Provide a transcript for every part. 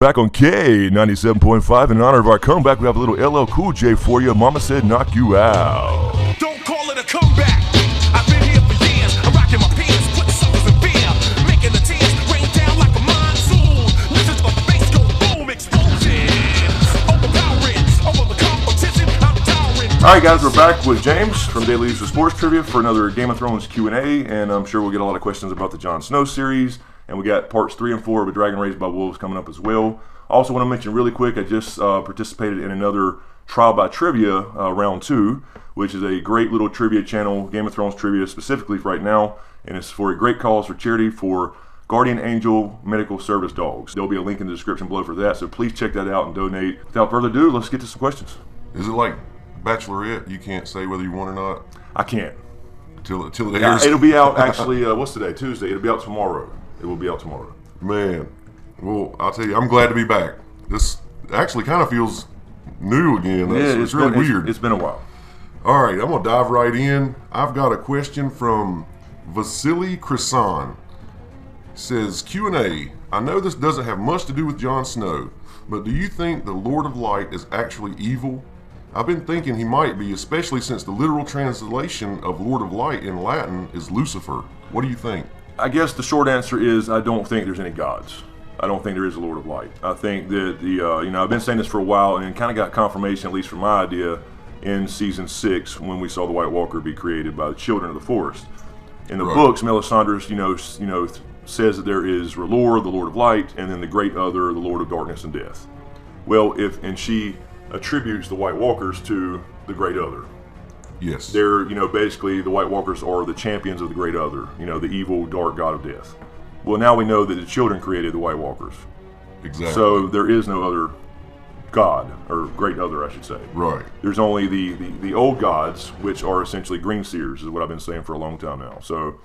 Back on K97.5 in honor of our comeback, we have a little LL Cool J for you. Mama said knock you out. Don't call it a comeback. I've been here for years. I'm rocking my pants, putting suckers in fear, making the tears rain down like a monsoon. Listen to the bass go boom, explosions. Overpowering, over the competition, I'm towering. All right, guys, we're back with James from Daily Leaves of Sports Trivia for another Game of Thrones Q&A, and I'm sure we'll get a lot of questions about the Jon Snow series. And we got parts 3 and 4 of A Dragon Raised by Wolves coming up as well. Also want to mention really quick, I just participated in another Trial by Trivia round 2, which is a great little trivia channel, Game of Thrones trivia specifically for right now. And it's for a great cause for charity for Guardian Angel Medical Service Dogs. There'll be a link in the description below for that, so please check that out and donate. Without further ado, let's get to some questions. Is it like Bachelorette? You can't say whether you won or not? I can't. Till it airs? It'll be out actually, what's today? Tuesday. It'll be out tomorrow. It will be out tomorrow. Man, well, I'll tell you, I'm glad to be back. This actually kind of feels new again. It's really weird. It's been a while. All right, I'm going to dive right in. I've got a question from Vasily Krisan. Says, Q&A, I know this doesn't have much to do with Jon Snow, but do you think the Lord of Light is actually evil? I've been thinking he might be, especially since the literal translation of Lord of Light in Latin is Lucifer. What do you think? I guess the short answer is I don't think there's any gods. I don't think there is a Lord of Light. I think that I've been saying this for a while and kind of got confirmation, at least from my idea, in season 6 when we saw the White Walker be created by the children of the forest. In the books, Melisandre, says that there is R'hllor, the Lord of Light, and then the Great Other, the Lord of Darkness and Death. Well, and she attributes the White Walkers to the Great Other. Yes. They're, basically the White Walkers are the champions of the Great Other, the evil, dark god of death. Well, now we know that the children created the White Walkers. Exactly. So there is no other god, or Great Other, I should say. Right. There's only the old gods, which are essentially green seers, is what I've been saying for a long time now. So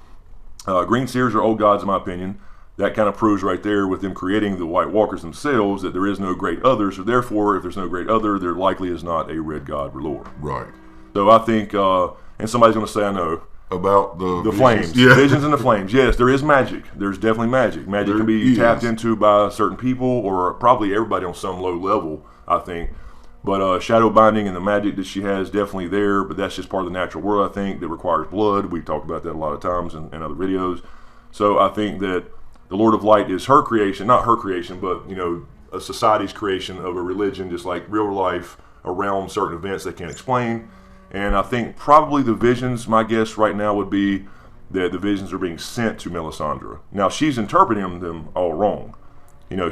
green seers are old gods, in my opinion. That kind of proves right there with them creating the White Walkers themselves that there is no Great Other. So therefore, if there's no Great Other, there likely is not a red god, R'hllor. Right. So I think, and somebody's going to say, I know. About the flames. Yeah. Visions and the flames. Yes, there is magic. There's definitely magic. Magic can be tapped into by certain people or probably everybody on some low level, I think. But shadow binding and the magic that she has definitely there, but that's just part of the natural world, I think, that requires blood. We've talked about that a lot of times in other videos. So I think that the Lord of Light is her creation, not her creation, but, a society's creation of a religion, just like real life around certain events they can't explain. And I think probably the visions, my guess right now would be that the visions are being sent to Melisandre. Now, she's interpreting them all wrong.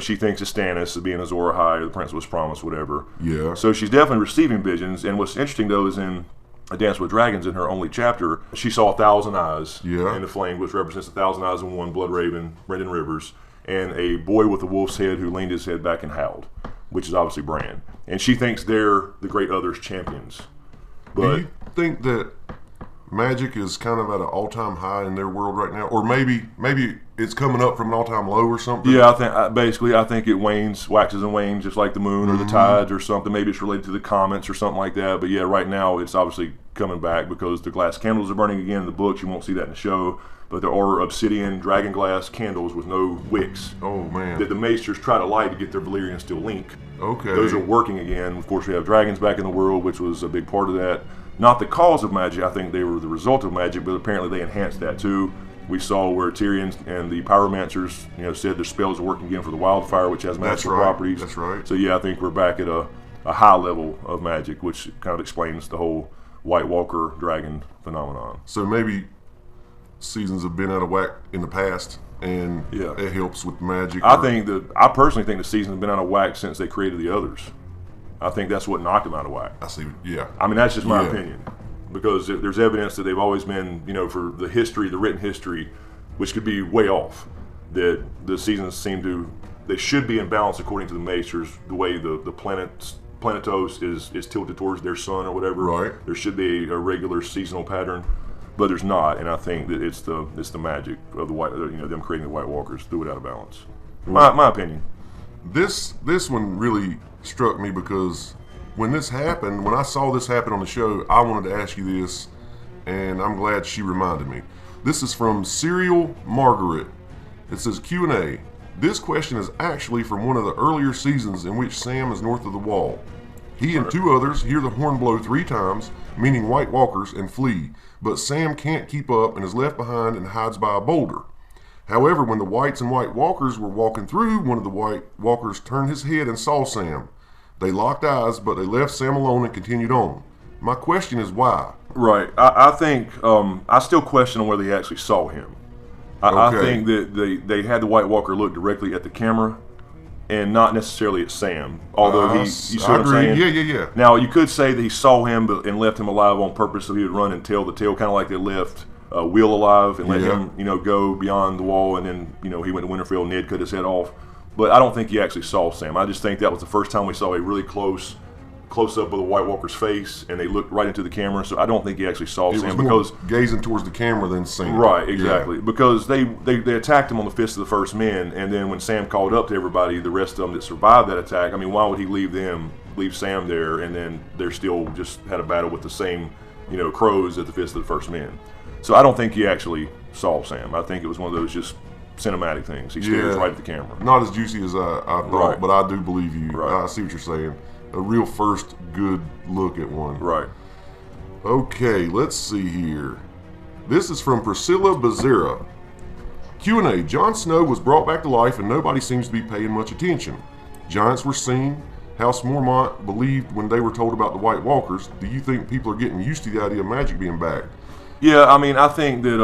She thinks it's Stannis being Azor Ahai, or the Prince was promised, whatever. Yeah. So she's definitely receiving visions. And what's interesting, though, is in A Dance with Dragons, in her only chapter, she saw 1,000 eyes in the flame, which represents 1,000 eyes in one, Blood Raven, Brendan Rivers, and a boy with a wolf's head who leaned his head back and howled, which is obviously Bran. And she thinks they're the Great Other's champions. But do you think that magic is kind of at an all-time high in their world right now, or maybe it's coming up from an all-time low or something? Yeah, I think it waxes and wanes, just like the moon or the tides or something. Maybe it's related to the comets or something like that. But yeah, right now it's obviously coming back because the glass candles are burning again in the books. You won't see that in the show, but there are obsidian dragon glass candles with no wicks. Oh man! That the maesters try to light to get their Valyrian steel link. Okay. Those are working again. Of course, we have dragons back in the world, which was a big part of that. Not the cause of magic. I think they were the result of magic, but apparently they enhanced that too. We saw where Tyrion and the pyromancers, said their spells are working again for the wildfire, which has magical properties. That's right. So yeah, I think we're back at a high level of magic, which kind of explains the whole White Walker dragon phenomenon. So maybe seasons have been out of whack in the past, and it helps with magic. I personally think the season's been out of whack since they created the others. I think that's what knocked them out of whack. I see. Yeah. I mean, that's just my opinion, because there's evidence that they've always been, for the history, the written history, which could be way off. That the seasons they should be in balance according to the Maesters. The way the planetos is tilted towards their sun or whatever. Right. There should be a regular seasonal pattern, but there's not, and I think that it's the magic of the white, them creating the White Walkers threw it out of balance. My opinion. This one really struck me because when I saw this happen on the show, I wanted to ask you this, and I'm glad she reminded me. This is from Serial Margaret. It says, Q&A. This question is actually from one of the earlier seasons in which Sam is north of the wall. He and two others hear the horn blow 3 times, meaning White Walkers, and flee, but Sam can't keep up and is left behind and hides by a boulder. However, when the Whites and White Walkers were walking through, one of the White Walkers turned his head and saw Sam. They locked eyes, but they left Sam alone and continued on. My question is why? Right. I think, I still question on whether he actually saw him. I think that they had the White Walker look directly at the camera and not necessarily at Sam. Although you see what I'm saying? Yeah. Now, you could say that he saw him and left him alive on purpose so he would run and tell the tale, kind of like they left Will alive and let him, go beyond the wall, and then, he went to Winterfell and Ned cut his head off. But I don't think he actually saw Sam. I just think that was the first time we saw a really close up of the White Walker's face, and they looked right into the camera. So I don't think he actually saw Sam, because gazing towards the camera than Sam. Right, exactly. Yeah. Because they attacked him on the Fist of the First Men, and then when Sam called up to everybody, the rest of them that survived that attack, I mean, why would he leave Sam there, and then they're still just had a battle with the same, crows at the Fist of the First Men. So I don't think he actually saw Sam. I think it was one of those just cinematic things. He stares right at the camera. Not as juicy as I thought, right. But I do believe you. Right. I see what you're saying. A real first good look at one. Right. Okay, let's see here. This is from Priscilla Bezerra. Q&A. Jon Snow was brought back to life and nobody seems to be paying much attention. Giants were seen. House Mormont believed when they were told about the White Walkers. Do you think people are getting used to the idea of magic being back? Yeah, I mean, I think that,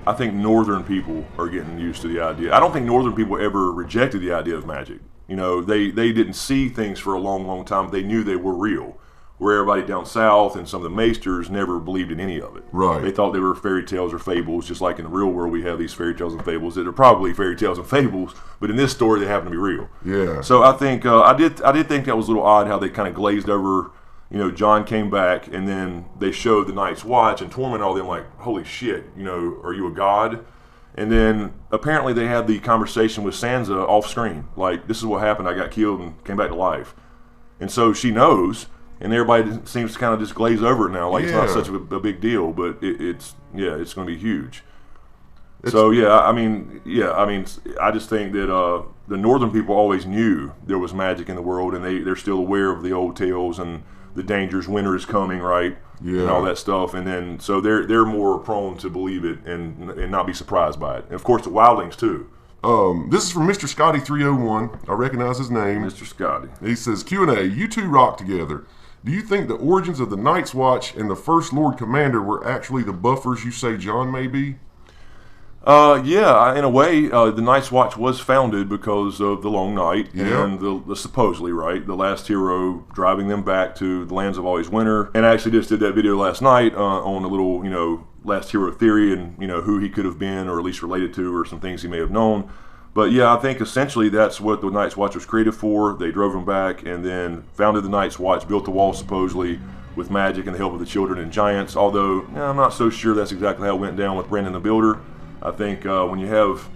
I think Northern people are getting used to the idea. I don't think Northern people ever rejected the idea of magic. They didn't see things for a long, long time, but they knew they were real. Where everybody down south and some of the maesters never believed in any of it. Right. They thought they were fairy tales or fables, just like in the real world we have these fairy tales and fables that are probably fairy tales and fables, but in this story they happen to be real. Yeah. So I think, I did think that was a little odd how they kind of glazed over, Jon came back and then they showed the Night's Watch and tormented all them like, holy shit, are you a god? And then apparently they had the conversation with Sansa off screen. Like, this is what happened. I got killed and came back to life. And so she knows, and everybody seems to kind of just glaze over it now. Like, it's not such a big deal, but it's going to be huge. I just think that the Northern people always knew there was magic in the world, and they're still aware of the old tales and the dangers. Winter is coming, right? Yeah. And all that stuff, and then so they're more prone to believe it and not be surprised by it. And of course, the wildlings too. This is from Mr. Scotty 301. I recognize his name. Mr. Scotty. He says, Q&A, you two rock together. Do you think the origins of the Night's Watch and the First Lord Commander were actually the buffers you say Jon may be? Yeah, in a way, the Night's Watch was founded because of the Long Night and the supposedly, right, the last hero driving them back to the lands of always winter. And I actually just did that video last night on a little, last hero theory and, who he could have been or at least related to or some things he may have known. But yeah, I think essentially that's what the Night's Watch was created for. They drove him back and then founded the Night's Watch, built the wall supposedly with magic and the help of the children and giants, although I'm not so sure that's exactly how it went down with Brandon the Builder. I think when you have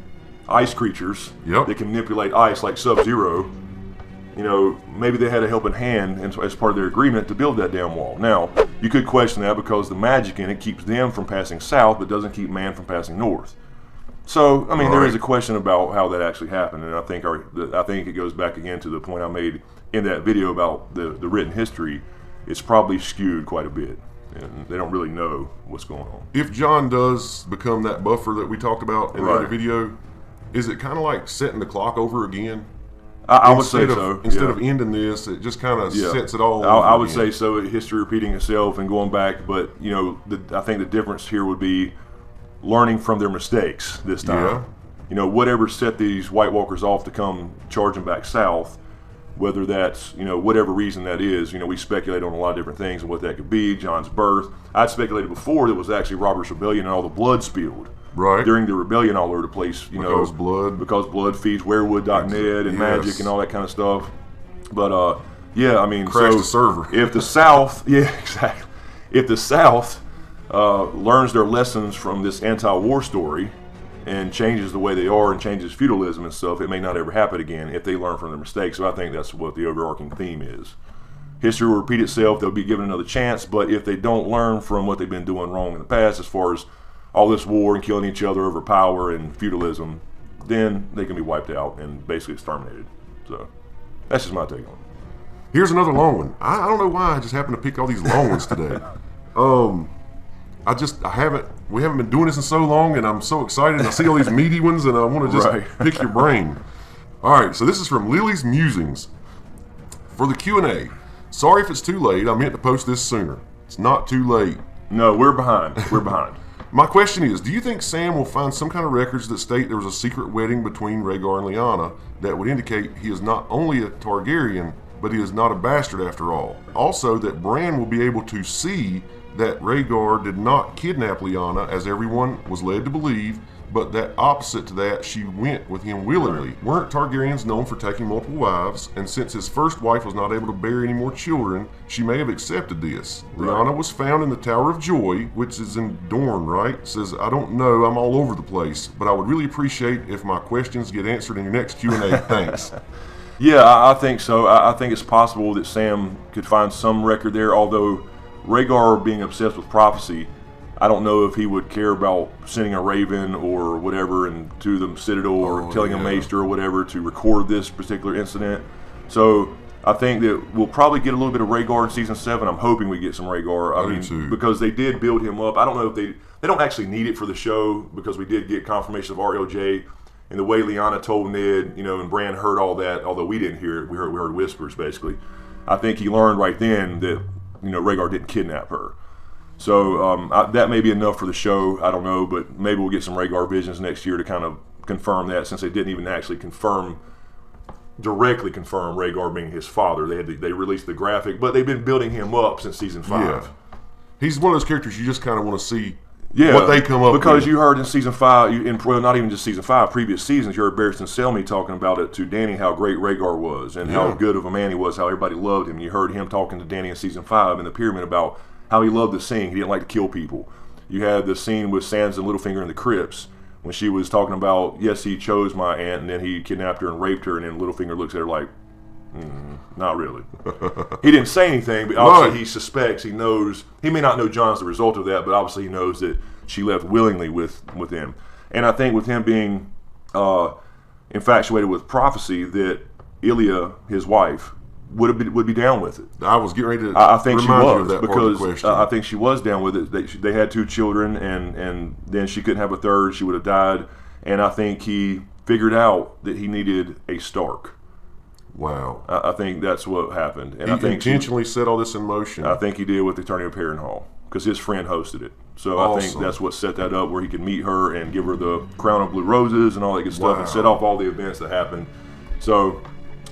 ice creatures that can manipulate ice like Sub-Zero, maybe they had a helping hand as part of their agreement to build that damn wall. Now, you could question that because the magic in it keeps them from passing south but doesn't keep man from passing north. So, I mean, there is a question about how that actually happened, and I think it goes back again to the point I made in that video about the written history. It's probably skewed quite a bit. And they don't really know what's going on. If Jon does become that buffer that we talked about in the other video, is it kind of like setting the clock over again? I would say so. Instead of ending this, it just kind of sets it all over I would again. say so. History repeating itself and going back. But, I think the difference here would be learning from their mistakes this time. Yeah. Whatever set these White Walkers off to come charging back south, whether that's, whatever reason that is, we speculate on a lot of different things and what that could be. Jon's birth. I'd speculated before that it was actually Robert's Rebellion and all the blood spilled. Right. During the rebellion all over the place, because blood feeds werewood.net and magic and all that kind of stuff. But, crash the server. If the South, exactly. If the South learns their lessons from this anti-war story and changes the way they are and changes feudalism and stuff, it may not ever happen again if they learn from their mistakes. So I think that's what the overarching theme is. History will repeat itself. They'll be given another chance, but if they don't learn from what they've been doing wrong in the past as far as all this war and killing each other over power and feudalism, then they can be wiped out and basically exterminated. So that's just my take on it. Here's another long one. I don't know why I just happen to pick all these long ones today. We haven't been doing this in so long, and I'm so excited. And I see all these meaty ones, and I want to just pick your brain. All right, so this is from Lily's Musings. For the Q&A, sorry if it's too late. I meant to post this sooner. It's not too late. No, we're behind. We're behind. My question is, do you think Sam will find some kind of records that state there was a secret wedding between Rhaegar and Lyanna that would indicate he is not only a Targaryen, but he is not a bastard after all? Also, that Bran will be able to see that Rhaegar did not kidnap Lyanna, as everyone was led to believe, but that opposite to that, she went with him willingly. Weren't Targaryens known for taking multiple wives? And since his first wife was not able to bear any more children, she may have accepted this. Lyanna was found in the Tower of Joy, which is in Dorne, right? Says, I don't know, I'm all over the place, but I would really appreciate if my questions get answered in your next Q&A. Thanks. Yeah, I think so. I think it's possible that Sam could find some record there, although Rhaegar being obsessed with prophecy, I don't know if he would care about sending a raven or whatever and to the Citadel or telling a maester or whatever to record this particular incident. So I think that we'll probably get a little bit of Rhaegar in season 7. I'm hoping we get some Rhaegar. I mean, too. Because they did build him up. I don't know if they don't actually need it for the show, because we did get confirmation of RLJ and the way Lyanna told Ned, and Bran heard all that, although we didn't hear it. We heard whispers basically. I think he learned right then that Rhaegar didn't kidnap her. So that may be enough for the show. I don't know, but maybe we'll get some Rhaegar visions next year to kind of confirm that, since they didn't even actually directly confirm Rhaegar being his father. They released the graphic, but they've been building him up since season 5. Yeah. He's one of those characters you just kind of want to see what they come up with. Because you heard in season 5, not even just season 5, previous seasons, you heard Barristan Selmy talking about it to Dany, how great Rhaegar was and how good of a man he was, how everybody loved him. You heard him talking to Dany in season 5 in the Pyramid about how he loved to sing. He didn't like to kill people. You had the scene with Sansa and Littlefinger in the crypts when she was talking about, yes, he chose my aunt, and then he kidnapped her and raped her, and then Littlefinger looks at her like, not really. He didn't say anything, but obviously he suspects, he knows, he may not know Jon's the result of that, but obviously he knows that she left willingly with him. And I think with him being infatuated with prophecy, that Ilya, his wife, would be down with it. I was getting ready to I think she remind you was, of that because part of the question. I think she was down with it. They had 2 children, and then she couldn't have a third. She would have died. And I think he figured out that he needed a Stark. Wow. I think that's what happened. And He I think intentionally set all this in motion. I think he did with the Attorney of Harrenhal, because his friend hosted it. So I think that's what set that up, where he could meet her and give her the crown of blue roses and all that good stuff, and set off all the events that happened. So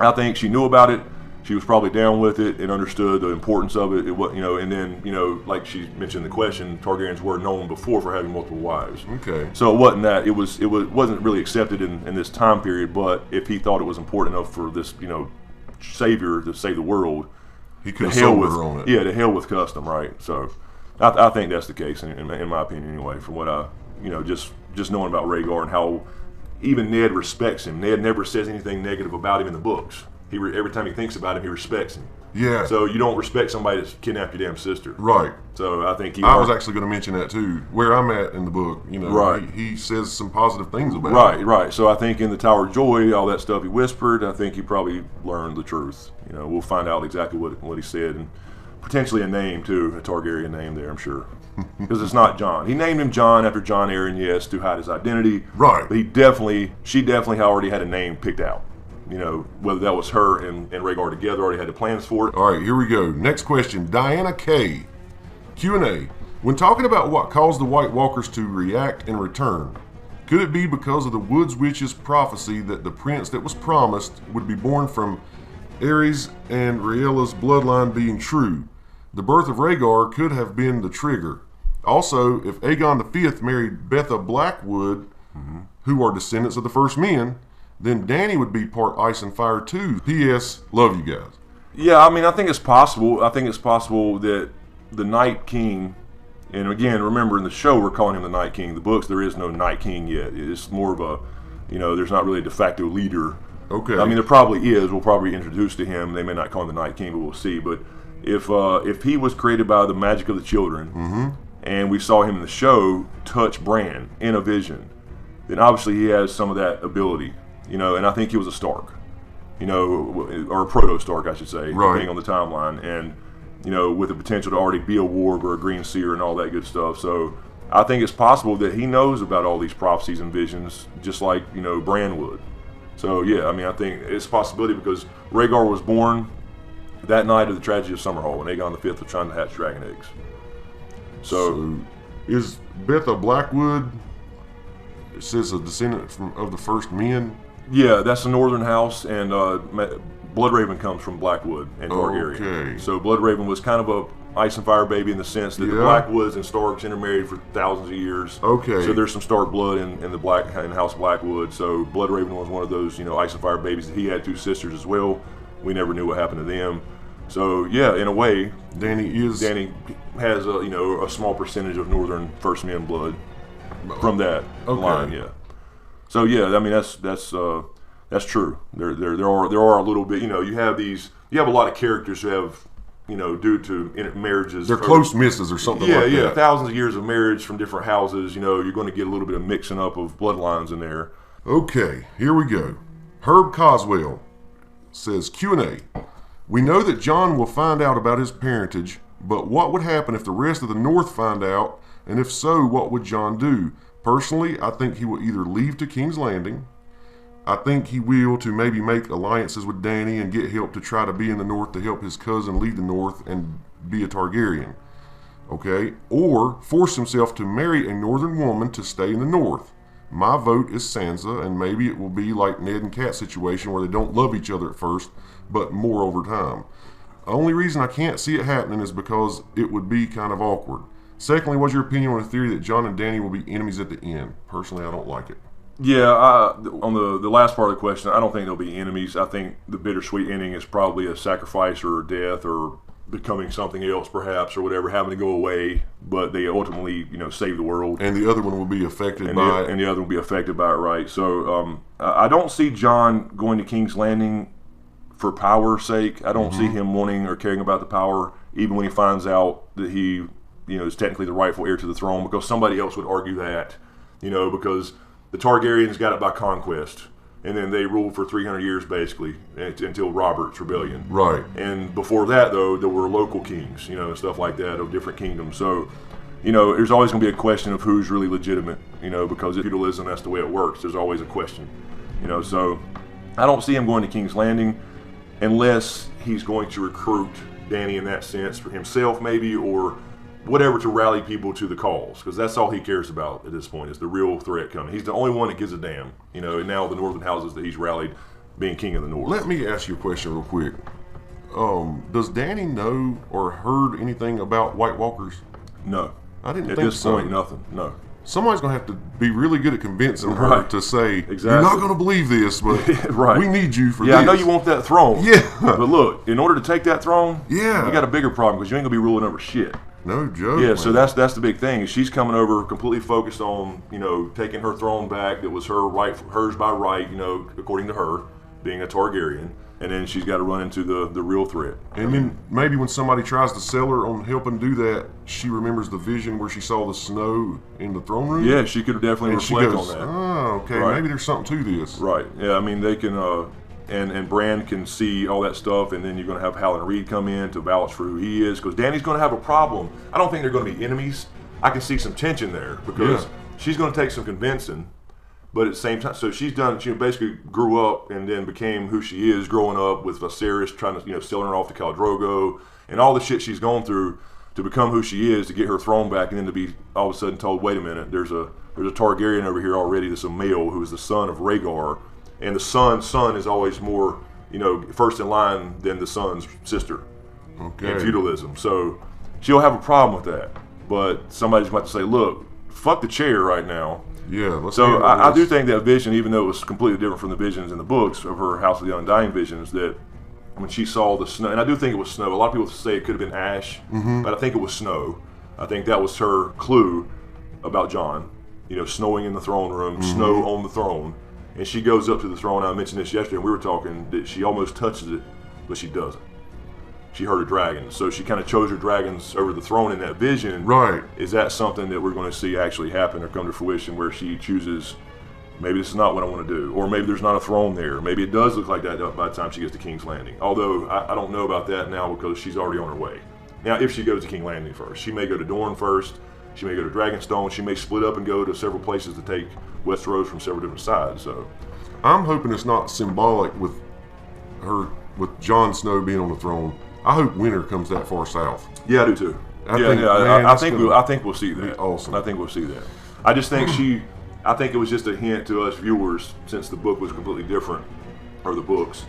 I think she knew about it. She was probably down with it and understood the importance of it. And then, like she mentioned in the question, Targaryens were known before for having multiple wives. Okay. So it wasn't that. It wasn't really accepted in this time period. But if he thought it was important enough for this, savior to save the world, he could have sold her on it. Yeah, to hell with custom, right? So I think that's the case in my opinion, anyway. From what I, just knowing about Rhaegar and how even Ned respects him. Ned never says anything negative about him in the books. Every time he thinks about him, he respects him. Yeah. So you don't respect somebody that's kidnapped your damn sister. Right. So I think I was actually going to mention that too. Where I'm at in the book, right. he says some positive things about it. Right. So I think in the Tower of Joy, all that stuff he whispered, I think he probably learned the truth. We'll find out exactly what he said, and potentially a name too, a Targaryen name there, I'm sure. Because it's not Jon. He named him Jon after Jon Arryn, yes, to hide his identity. Right. But she definitely already had a name picked out. Whether that was her and Rhaegar together, already had the plans for it. All right, here we go. Next question, Diana K. Q&A. When talking about what caused the White Walkers to react and return, could it be because of the Woods Witch's prophecy that the prince that was promised would be born from Aerys and Rhaella's bloodline being true? The birth of Rhaegar could have been the trigger. Also, if Aegon V married Betha Blackwood, who are descendants of the First Men, then Dany would be part ice and fire too. P.S. Love you guys. Yeah, I think it's possible. I think it's possible that the Night King, and again, remember in the show we're calling him the Night King. The books, there is no Night King yet. It's more of a, there's not really a de facto leader. Okay. There probably is. We'll probably be introduced to him. They may not call him the Night King, but we'll see. But if he was created by the magic of the children, and we saw him in the show touch Bran in a vision, then obviously he has some of that ability, you know. And I think he was a Stark, you know, or a proto-Stark, I should say, depending on the timeline, and you know, with the potential to already be a warg or a green seer and all that good stuff. So I think it's possible that he knows about all these prophecies and visions, just like, you know, Bran would. So yeah, I mean, I think it's a possibility because Rhaegar was born that night of the tragedy of Summerhall when Aegon V was trying to hatch dragon eggs. So is Betha Blackwood, it says, a descendant of the first men? Yeah, that's the Northern House, and Bloodraven comes from Blackwood and Targaryen. Okay. So Bloodraven was kind of a ice and fire baby in the sense that the Blackwoods and Starks intermarried for thousands of years. Okay. So there's some Stark blood in House Blackwood. So Bloodraven was one of those, you know, ice and fire babies. He had 2 sisters as well. We never knew what happened to them. So yeah, in a way, Danny has a, you know, a small percentage of Northern First Men blood from that line. Yeah. So yeah, I mean that's true. There are a little bit, you know, you have a lot of characters who have, you know, due to marriages. They're close misses or something like that. Yeah, thousands of years of marriage from different houses, you know, you're going to get a little bit of mixing up of bloodlines in there. Okay, here we go. Herb Coswell says, Q&A. We know that Jon will find out about his parentage, but what would happen if the rest of the North find out, and if so, what would Jon do? Personally, I think he will either leave to King's Landing. I think he will to maybe make alliances with Dany and get help to try to be in the North to help his cousin lead the North and be a Targaryen. Okay? Or force himself to marry a Northern woman to stay in the North. My vote is Sansa, and maybe it will be like Ned and Kat situation where they don't love each other at first, but more over time. The only reason I can't see it happening is because it would be kind of awkward. Secondly, what's your opinion on the theory that Jon and Dany will be enemies at the end? Personally, I don't like it. Yeah, on the last part of the question, I don't think they'll be enemies. I think the bittersweet ending is probably a sacrifice or a death or becoming something else perhaps or whatever, having to go away, but they ultimately, you know, save the world. And the other one will be affected by it. And the other will be affected by it, right? So I don't see Jon going to King's Landing for power's sake. I don't see him wanting or caring about the power, even when he finds out that he, you know, is technically the rightful heir to the throne, because somebody else would argue that, you know, because the Targaryens got it by conquest, and then they ruled for 300 years basically until Robert's rebellion. Right. And before that, though, there were local kings, you know, and stuff like that of different kingdoms. So, you know, there's always going to be a question of who's really legitimate, you know, because of feudalism, that's the way it works. There's always a question, you know. So I don't see him going to King's Landing unless he's going to recruit Dany in that sense for himself maybe, or whatever, to rally people to the cause, because that's all he cares about at this point is the real threat coming. He's the only one that gives a damn, you know, and now the northern houses that he's rallied being king of the north. Let me ask you a question real quick. Does Dany know or heard anything about White Walkers? No. I didn't think so. At this point, so. Nothing. No. Somebody's going to have to be really good at convincing her to say, exactly. You're not going to believe this, but we need you for this. Yeah, I know you want that throne. Yeah. But look, in order to take that throne, you got a bigger problem, because you ain't going to be ruling over shit. No joke. Yeah, man. so that's the big thing. She's coming over completely focused on, you know, taking her throne back that was hers by right, you know, according to her, being a Targaryen. And then she's got to run into the real threat. And then maybe when somebody tries to sell her on helping do that, she remembers the vision where she saw the snow in the throne room. Yeah, she could definitely reflect on that. Oh, okay, maybe there's something to this. Right. Yeah, I mean, they can, and Bran can see all that stuff, and then you're going to have Howland Reed come in to vouch for who he is, because Dany's going to have a problem. I don't think they're going to be enemies. I can see some tension there, because she's going to take some convincing. But at the same time, so she basically grew up and then became who she is, growing up with Viserys trying to, you know, selling her off to Khal Drogo, and all the shit she's gone through to become who she is, to get her throne back, and then to be all of a sudden told, wait a minute, there's a Targaryen over here already that's a male who is the son of Rhaegar, and the son is always more, you know, first in line than the son's sister in feudalism. So she'll have a problem with that. But somebody's about to say, look, fuck the chair right now. Yeah, so I do think that vision, even though it was completely different from the visions in the books of her House of the Undying visions, that when she saw the snow, and I do think it was snow. A lot of people say it could have been ash, but I think it was snow. I think that was her clue about Jon. You know, snowing in the throne room, snow on the throne. And she goes up to the throne. I mentioned this yesterday, and we were talking that she almost touches it, but she doesn't. She heard a dragon, so she kind of chose her dragons over the throne in that vision. Right. Is that something that we're going to see actually happen or come to fruition, where she chooses Maybe this is not what I want to do. Or maybe there's not a throne there. Maybe it does look like that by the time she gets to King's Landing. Although, I don't know about that now because she's already on her way. Now, if she goes to King's Landing first. She may go to Dorne first. She may go to Dragonstone. She may split up and go to several places to take Westeros from several different sides. So, I'm hoping it's not symbolic with Jon Snow being on the throne. I hope winter comes that far south. Yeah, I do too. I think we'll see that. Awesome. I think we'll see that. I just think I think it was just a hint to us viewers, since the book was completely different, or the books,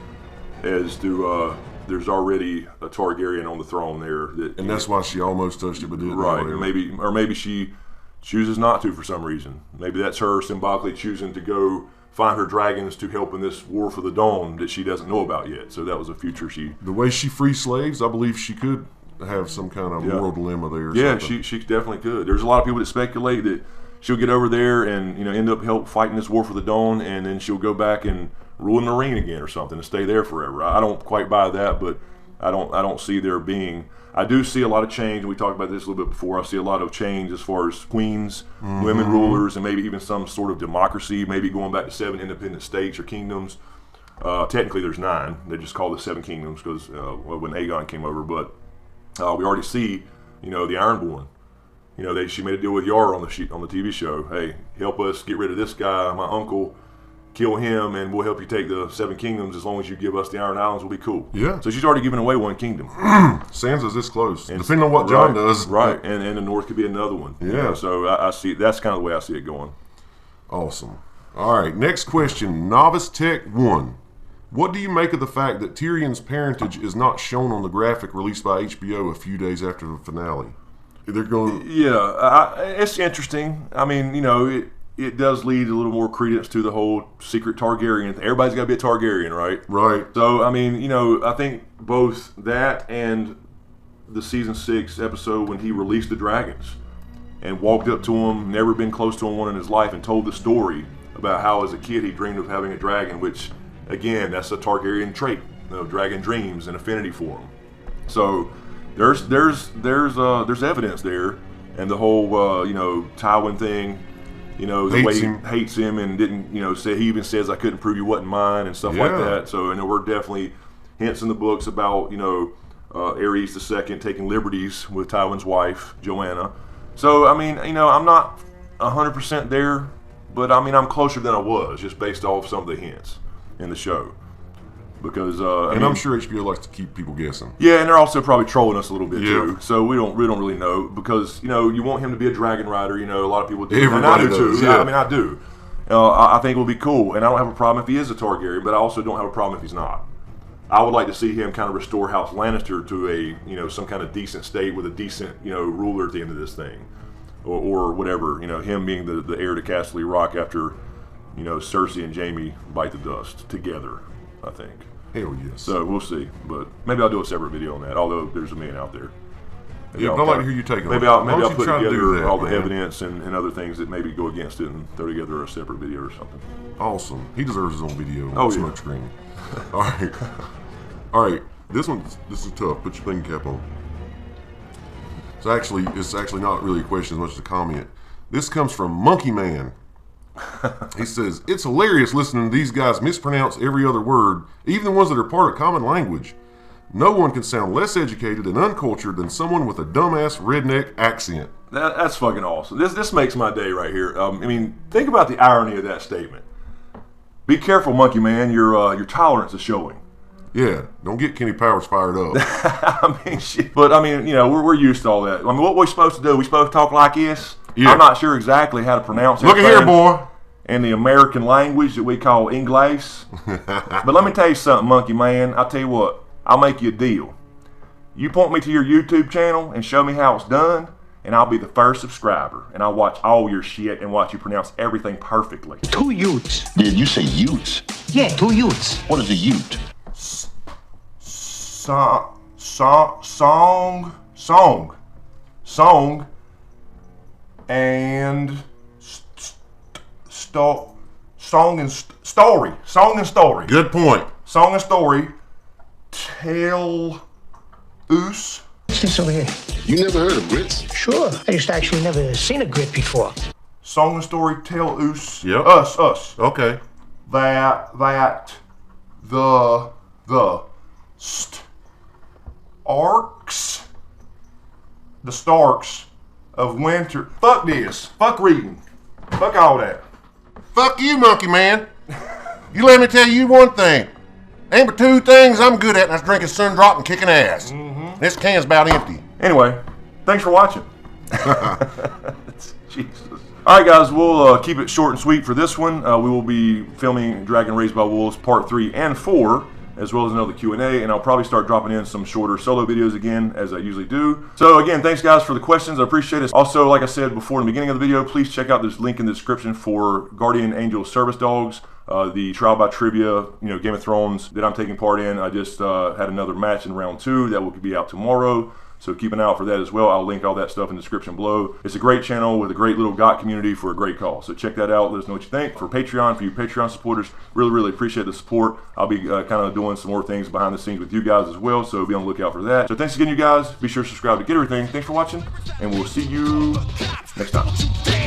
as to there's already a Targaryen on the throne there. And that's why she almost touched it, but didn't. Right, or maybe she chooses not to for some reason. Maybe that's her symbolically choosing to go find her dragons to help in this war for the Dawn that she doesn't know about yet. So that was a future she... The way she frees slaves, I believe she could have some kind of moral dilemma there. Yeah, she definitely could. There's a lot of people that speculate that she'll get over there and end up help fighting this war for the Dawn, and then she'll go back and rule in Meereen again or something and stay there forever. I don't quite buy that, but I don't see there being... I do see a lot of change. We talked about this a little bit before. I see a lot of change as far as queens, women rulers, and maybe even some sort of democracy, maybe going back to 7 independent states or kingdoms. Technically, there's 9. They just call it 7 kingdoms because when Aegon came over. But we already see, the Ironborn. She made a deal with Yara on the TV show. Hey, help us get rid of this guy, my uncle. Kill him, and we'll help you take the 7 kingdoms as long as you give us the Iron Islands. We'll be cool. Yeah. So she's already given away 1 kingdom. Sansa's this close, and depending on what Jon does. Right, and the North could be another one. Yeah. So I see. That's kind of the way I see it going. Awesome. All right, next question. Novice Tech 1. What do you make of the fact that Tyrion's parentage is not shown on the graphic released by HBO a few days after the finale? They're going. Yeah, it's interesting. I mean, it does lead a little more credence to the whole secret Targaryen thing. Everybody's got to be a Targaryen, right? Right. So, I mean, I think both that and the season 6 episode when he released the dragons and walked up to him, never been close to one in his life, and told the story about how as a kid he dreamed of having a dragon, which, again, that's a Targaryen trait. Dragon dreams and affinity for him. So there's evidence there, and the whole Tywin thing. The way he hates him and didn't, say he even says I couldn't prove you wasn't mine and stuff like that. So, we're definitely hints in the books about, Aerys II taking liberties with Tywin's wife, Joanna. So, I mean, I'm not 100% there, but I mean, I'm closer than I was just based off some of the hints in the show. Because I'm sure HBO likes to keep people guessing. Yeah, and they're also probably trolling us a little bit too. So we don't really know because you want him to be a dragon rider. A lot of people do, Everybody and I do does, too. yeah. I mean, I do. I think it will be cool, and I don't have a problem if he is a Targaryen, but I also don't have a problem if he's not. I would like to see him kind of restore House Lannister to a some kind of decent state with a decent ruler at the end of this thing, or whatever. Him being the heir to Casterly Rock after Cersei and Jaime bite the dust together. I think. Hell yes. So we'll see, but maybe I'll do a separate video on that. Although there's a million out there. Maybe I'd like to hear you take it. Maybe I'll put together all the evidence and other things that maybe go against it and throw together a separate video or something. Awesome. He deserves his own video. Oh, smoke screen. All right. This is tough. Put your thinking cap on. It's actually not really a question as much as a comment. This comes from Monkey Man. He says, it's hilarious listening to these guys mispronounce every other word, even the ones that are part of common language. No one can sound less educated and uncultured than someone with a dumbass redneck accent. That's fucking awesome. This makes my day right here. I mean, think about the irony of that statement. Be careful, Monkey Man. Your tolerance is showing. Yeah, don't get Kenny Powers fired up. I mean, shit. But I mean, we're used to all that. I mean, what we're supposed to do? We supposed to talk like this? Yeah. I'm not sure exactly how to pronounce it. Look at here, boy. In the American language that we call English. But let me tell you something, Monkey Man. I'll tell you what. I'll make you a deal. You point me to your YouTube channel and show me how it's done, and I'll be the first subscriber. And I'll watch all your shit and watch you pronounce everything perfectly. 2 Utes. Did you say Utes? Yeah, 2 Utes. What is a Ute? Song and story. Good point. Song and story. Tell us. What's this over here? You never heard of grits? Sure. I just actually never seen a grit before. Song and story tell us. Yep. Us. Okay. That the Starks of winter. Fuck this. Fuck reading. Fuck all that. Fuck you, monkey man. You let me tell you one thing. Ain't but two things I'm good at, and that's drinking Sundrop and kicking ass. This can's about empty. Anyway, thanks for watching. Jesus. All right, guys, we'll keep it short and sweet for this one. We will be filming Dragon Raised by Wolves Part 3 and 4, as well as another Q&A, and I'll probably start dropping in some shorter solo videos again, as I usually do. So again, thanks guys for the questions. I appreciate it. Also, like I said before in the beginning of the video, please check out this link in the description for Guardian Angel Service Dogs, the Trial by Trivia, Game of Thrones that I'm taking part in. I just had another match in round 2 that will be out tomorrow. So keep an eye out for that as well. I'll link all that stuff in the description below. It's a great channel with a great little GOT community for a great cause. So check that out. Let us know what you think. For Patreon, for you Patreon supporters, really appreciate the support. I'll be kind of doing some more things behind the scenes with you guys as well. So be on the lookout for that. So thanks again, you guys. Be sure to subscribe to get everything. Thanks for watching, and we'll see you next time.